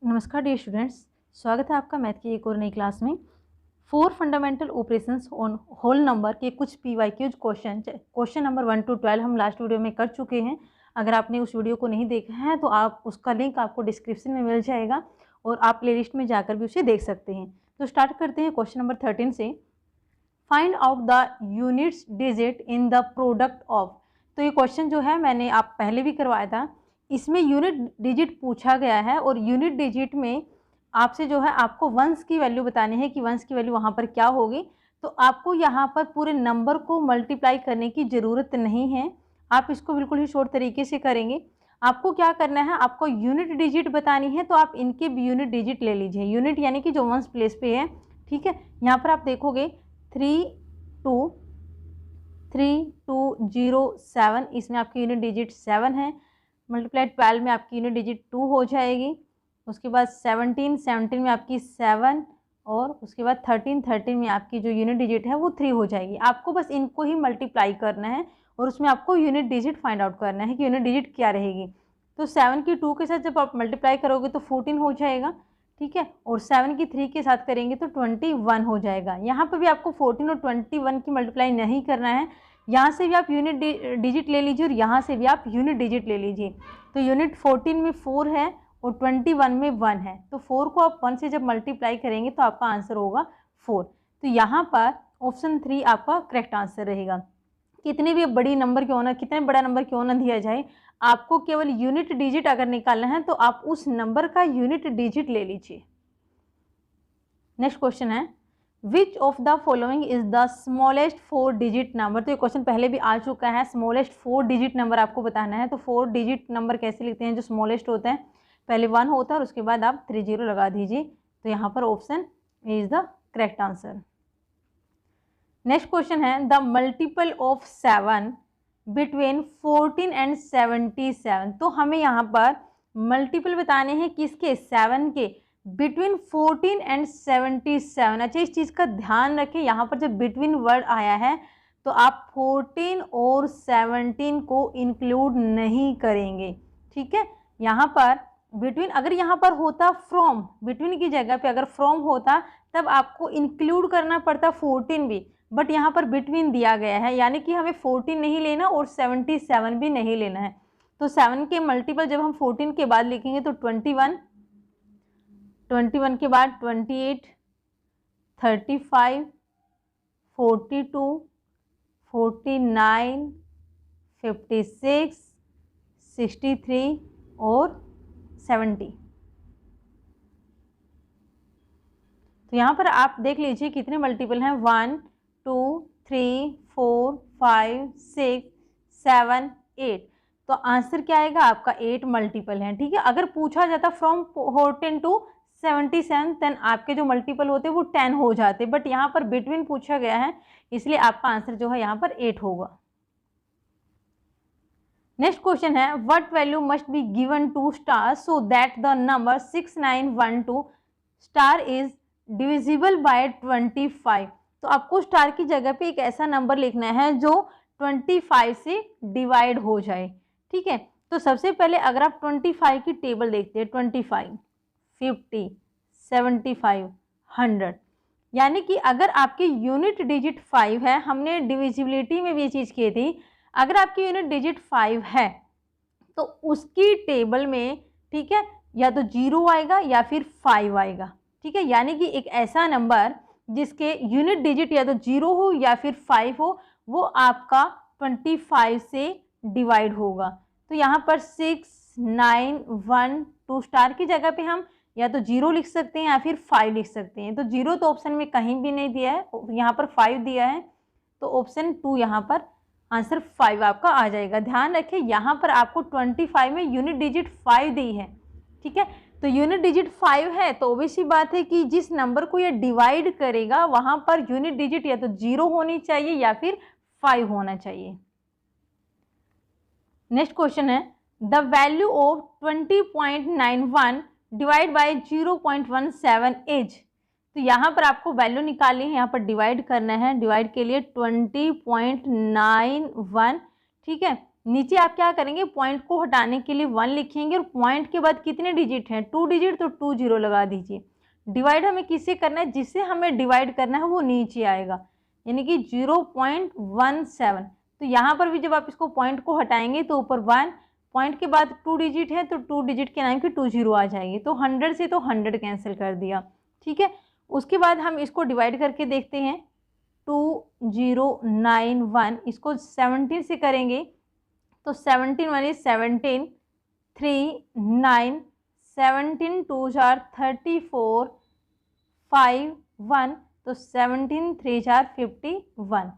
नमस्कार dear students, स्वागत है आपका मैथ की एक और नई क्लास में। 4 fundamental operations on whole number के कुछ पीवाईक्यूज क्वेश्चन नंबर 1 to 12 हम लास्ट वीडियो में कर चुके हैं। अगर आपने उस वीडियो को नहीं देखा है तो आप उसका लिंक आपको डिस्क्रिप्शन में मिल जाएगा और आप प्लेलिस्ट में जाकर भी उसे देख सकते हैं। तो स्टार्ट करते हैं क्वेश्चन नंबर 13 से। Find out the units digit in the product of. तो ये क्वेश्चन जो है मैंने आप पहले भी करवाया था। इसमें यूनिट डिजिट पूछा गया है और यूनिट डिजिट में आपसे जो है आपको वंस की वैल्यू बतानी है कि वंस की वैल्यू वहाँ पर क्या होगी। तो आपको यहाँ पर पूरे नंबर को मल्टीप्लाई करने की ज़रूरत नहीं है, आप इसको बिल्कुल ही शॉर्ट तरीके से करेंगे। आपको क्या करना है, आपको यूनिट डिजिट बतानी है तो आप इनके भी यूनिट डिजिट ले लीजिए। यूनिट यानी कि जो वंस प्लेस पे है, ठीक है। यहाँ पर आप देखोगे 3207, इसमें आपकी यूनिट डिजिट 7 है। मल्टीप्लाई 12 में आपकी यूनिट डिजिट 2 हो जाएगी। उसके बाद 17 में आपकी 7 और उसके बाद 13 में आपकी जो यूनिट डिजिट है वो 3 हो जाएगी। आपको बस इनको ही मल्टीप्लाई करना है और उसमें आपको यूनिट डिजिट फाइंड आउट करना है कि यूनिट डिजिट क्या रहेगी। तो 7 की 2 के साथ जब आप मल्टीप्लाई करोगे तो 14 हो जाएगा, ठीक है। और 7 की 3 के साथ करेंगे तो 21 हो जाएगा। यहाँ पर भी आपको 14 और 21 की मल्टीप्लाई नहीं करना है। यहाँ से भी आप यूनिट डिजिट ले लीजिए और यहाँ से भी आप यूनिट डिजिट ले लीजिए। तो यूनिट 14 में 4 है और 21 में 1 है। तो 4 को आप 1 से जब मल्टीप्लाई करेंगे तो आपका आंसर होगा 4। तो यहाँ पर ऑप्शन 3 आपका करेक्ट आंसर रहेगा। कितने भी बड़ी नंबर क्यों ना, कितने बड़ा नंबर क्यों ना दिया जाए, आपको केवल यूनिट डिजिट अगर निकालना है तो आप उस नंबर का यूनिट डिजिट ले लीजिए। नेक्स्ट क्वेश्चन है, which of the following is the smallest 4 digit number. तो ये क्वेश्चन पहले भी आ चुका है। स्मॉलेस्ट 4 डिजिट नंबर आपको बताना है। तो 4 डिजिट नंबर कैसे लिखते हैं, जो स्मॉलेस्ट होता है पहले 1 होता है और उसके बाद आप 30 लगा दीजिए। तो यहाँ पर option is the correct answer. Next question है, the multiple of 7 between 14 and 77। तो हमें यहाँ पर मल्टीपल बताने हैं किसके, 7 के, बिटवीन 14 एंड 77। अच्छा, इस चीज़ का ध्यान रखें, यहाँ पर जब बिटवीन वर्ड आया है तो आप 14 और 17 को इंक्लूड नहीं करेंगे, ठीक है। यहाँ पर बिटवीन, अगर यहाँ पर होता फ्रॉम, बिटवीन की जगह पे अगर फ्रॉम होता तब आपको इंक्लूड करना पड़ता 14 भी, बट यहाँ पर बिटवीन दिया गया है, यानी कि हमें 14 नहीं लेना और 77 भी नहीं लेना है। तो 7 के मल्टीपल जब हम 14 के बाद लिखेंगे तो 21 के बाद 28, 35, 42, 49, 56, 63 और 70। तो यहाँ पर आप देख लीजिए कितने मल्टीपल हैं, 1, 2, 3, 4, 5, 6, 7, 8। तो आंसर क्या आएगा आपका, 8 मल्टीपल हैं, ठीक है। अगर पूछा जाता फ्रॉम 14 to 77 देन आपके जो मल्टीपल होते वो 10 हो जाते, बट यहाँ पर बिटवीन पूछा गया है इसलिए आपका आंसर जो है यहाँ पर 8 होगा। नेक्स्ट क्वेश्चन है, what value must be given to star so that the number 6912 star is divisible by 25। तो आपको स्टार की जगह पे एक ऐसा नंबर लिखना है जो 25 से डिवाइड हो जाए, ठीक है। तो सबसे पहले अगर आप 25 की टेबल देखते हैं, 25, 50, 75, 100, यानी कि अगर आपकी यूनिट डिजिट 5 है, हमने डिविजिबिलिटी में भी ये चीज़ की थी, अगर आपकी यूनिट डिजिट 5 है तो उसकी टेबल में, ठीक है, या तो 0 आएगा या फिर 5 आएगा, ठीक है। यानी कि एक ऐसा नंबर जिसके यूनिट डिजिट या तो 0 हो या फिर 5 हो, वो आपका 25 से डिवाइड होगा। तो यहाँ पर 6912 स्टार की जगह पे हम या तो 0 लिख सकते हैं या फिर 5 लिख सकते हैं। तो 0 तो ऑप्शन में कहीं भी नहीं दिया है, यहाँ पर 5 दिया है, तो ऑप्शन 2 यहाँ पर आंसर 5 आपका आ जाएगा। ध्यान रखें यहाँ पर आपको 25 में यूनिट डिजिट 5 दी है, ठीक है। तो यूनिट डिजिट 5 है तो ऑब्वियसली बात है कि जिस नंबर को ये डिवाइड करेगा वहां पर यूनिट डिजिट या तो 0 होनी चाहिए या फिर 5 होना चाहिए। नेक्स्ट क्वेश्चन है, the value of 20.91 divide by 0.17 is. तो यहाँ पर आपको वैल्यू निकालनी है, यहाँ पर डिवाइड करना है। डिवाइड के लिए 20.91, ठीक है, नीचे आप क्या करेंगे, पॉइंट को हटाने के लिए 1 लिखेंगे और पॉइंट के बाद कितने डिजिट हैं, 2 डिजिट, तो 2 0 लगा दीजिए। डिवाइड हमें किससे करना है, जिससे हमें डिवाइड करना है वो नीचे आएगा, यानी कि 0.17। तो यहाँ पर भी जब आप इसको पॉइंट को हटाएंगे तो ऊपर 1, पॉइंट के बाद 2 डिजिट है तो 2 डिजिट के नाम की 2 0 आ जाएगी। तो 100 से तो 100 कैंसिल कर दिया, ठीक है। उसके बाद हम इसको डिवाइड करके देखते हैं, 2091, इसको 17 से करेंगे तो 17 1 17, 3 9, 17 2 34, 5 1, तो 17 3 51।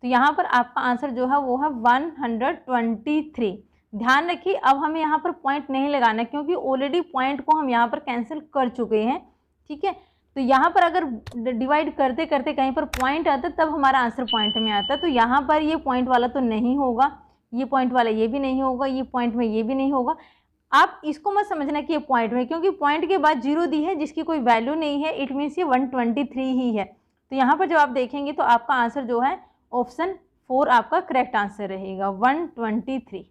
तो यहाँ पर आपका आंसर जो है वो है 123। ध्यान रखिए अब हमें यहाँ पर पॉइंट नहीं लगाना क्योंकि ऑलरेडी पॉइंट को हम यहाँ पर कैंसिल कर चुके हैं, ठीक है। तो यहाँ पर अगर डिवाइड करते करते कहीं पर पॉइंट आता तब हमारा आंसर पॉइंट में आता। तो यहाँ पर ये पॉइंट वाला तो नहीं होगा, ये पॉइंट वाला ये भी नहीं होगा, ये पॉइंट में ये भी नहीं होगा। आप इसको मत समझना कि ये पॉइंट में, क्योंकि पॉइंट के बाद 0 दी है जिसकी कोई वैल्यू नहीं है, इट मीन्स ये 123 ही है। तो यहाँ पर जब आप देखेंगे तो आपका आंसर जो है ऑप्शन 4 आपका करेक्ट आंसर रहेगा, 123।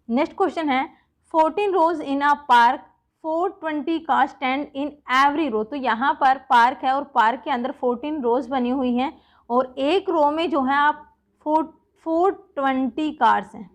नेक्स्ट क्वेश्चन है 14 रोज इन अ पार्क, 420 का स्टैंड इन एवरी रो। तो यहाँ पर पार्क है और पार्क के अंदर 14 रोज बनी हुई हैं और एक रो में जो है आप 420 कार्स हैं,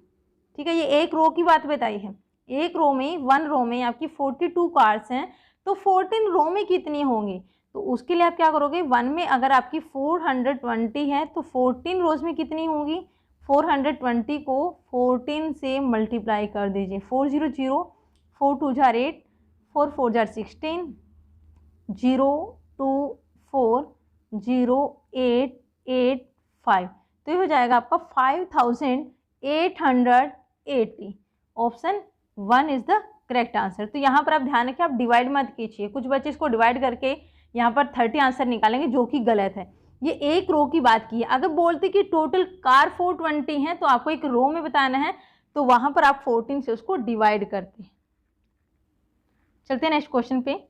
ठीक है। ये एक रो की बात बताई है, एक रो में, 1 रो में आपकी 42 कार्स हैं, तो 14 रो में कितनी होंगी। तो उसके लिए आप क्या करोगे, 1 में अगर आपकी 420 है तो 14 रोज में कितनी होंगी, 420 को 14 से मल्टीप्लाई कर दीजिए, 400, 4 2 8, 4 4 16, 0 2 4 0 8 8 5। तो ये हो जाएगा आपका 5880। Option 1 is the correct answer. तो यहाँ पर आप ध्यान रखें, आप डिवाइड मत कीजिए, कुछ बच्चे इसको डिवाइड करके यहाँ पर 30 आंसर निकालेंगे जो कि गलत है। ये एक रो की बात की है, अगर बोलते कि टोटल कार 420 है तो आपको एक रो में बताना है, तो वहां पर आप 14 से उसको डिवाइड करते हैं। चलते हैं नेक्स्ट क्वेश्चन पे।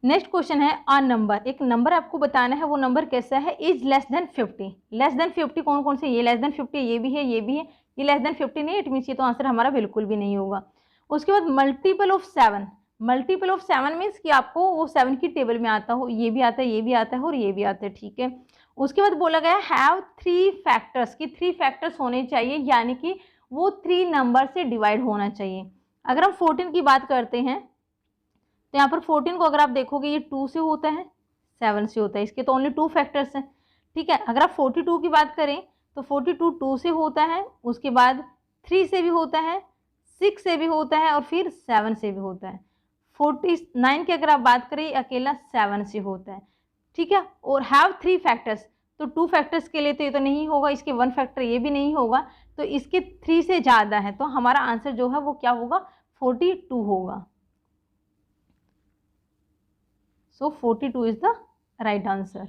नेक्स्ट क्वेश्चन है अ नंबर, एक नंबर आपको बताना है, वो नंबर कैसा है, is less than 50। Less than 50 कौन कौन से, ये लेस देन 50, ये भी है, ये भी है, ये लेस देन 50 नहीं, इट मीन्स ये तो आंसर हमारा बिल्कुल भी नहीं होगा। उसके बाद multiple of 7, multiple of 7 means कि आपको वो 7 की टेबल में आता हो, ये भी आता है, ये भी आता है और ये भी आता है, ठीक है। उसके बाद बोला गया हैव 3 फैक्टर्स, कि 3 फैक्टर्स होने चाहिए, यानी कि वो 3 नंबर से डिवाइड होना चाहिए। अगर हम 14 की बात करते हैं तो यहाँ पर 14 को अगर आप देखोगे ये 2 से होता है, 7 से होता है, इसके तो ओनली 2 फैक्टर्स हैं, ठीक है। अगर आप 42 की बात करें तो 42 2 से होता है, उसके बाद 3 से भी होता है, 6 से भी होता है और फिर 7 से भी होता है। 49 की अगर आप बात करें अकेला 7 से होता है, ठीक है। और हैव 3 फैक्टर्स, तो 2 फैक्टर्स के लिए तो ये तो नहीं होगा, इसके 1 फैक्टर ये भी नहीं होगा, तो इसके 3 से ज़्यादा है, तो हमारा आंसर जो है वो क्या होगा, 42 होगा। So 42 is the right answer.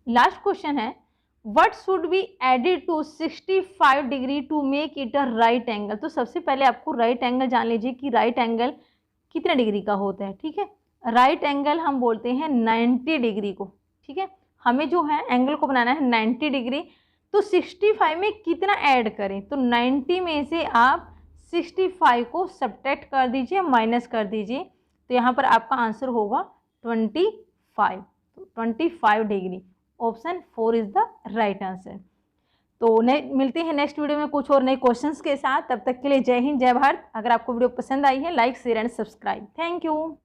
Last question है what should be added to 65 degree to make it a right angle. तो सबसे पहले आपको राइट एंगल जान लीजिए कि राइट एंगल कितने डिग्री का होता है, ठीक है। राइट एंगल हम बोलते हैं 90 डिग्री को, ठीक है। हमें जो है एंगल को बनाना है 90 डिग्री, तो 65 में कितना ऐड करें, तो 90 में से आप 65 को सब्ट्रैक्ट कर दीजिए, माइनस कर दीजिए, तो यहाँ पर आपका आंसर होगा 25, तो 25 degree. Option 4 is the right answer. तो मिलते हैं नेक्स्ट वीडियो में कुछ और नए क्वेश्चंस के साथ, तब तक के लिए जय हिंद, जय भारत। अगर आपको वीडियो पसंद आई है like share and subscribe. Thank you.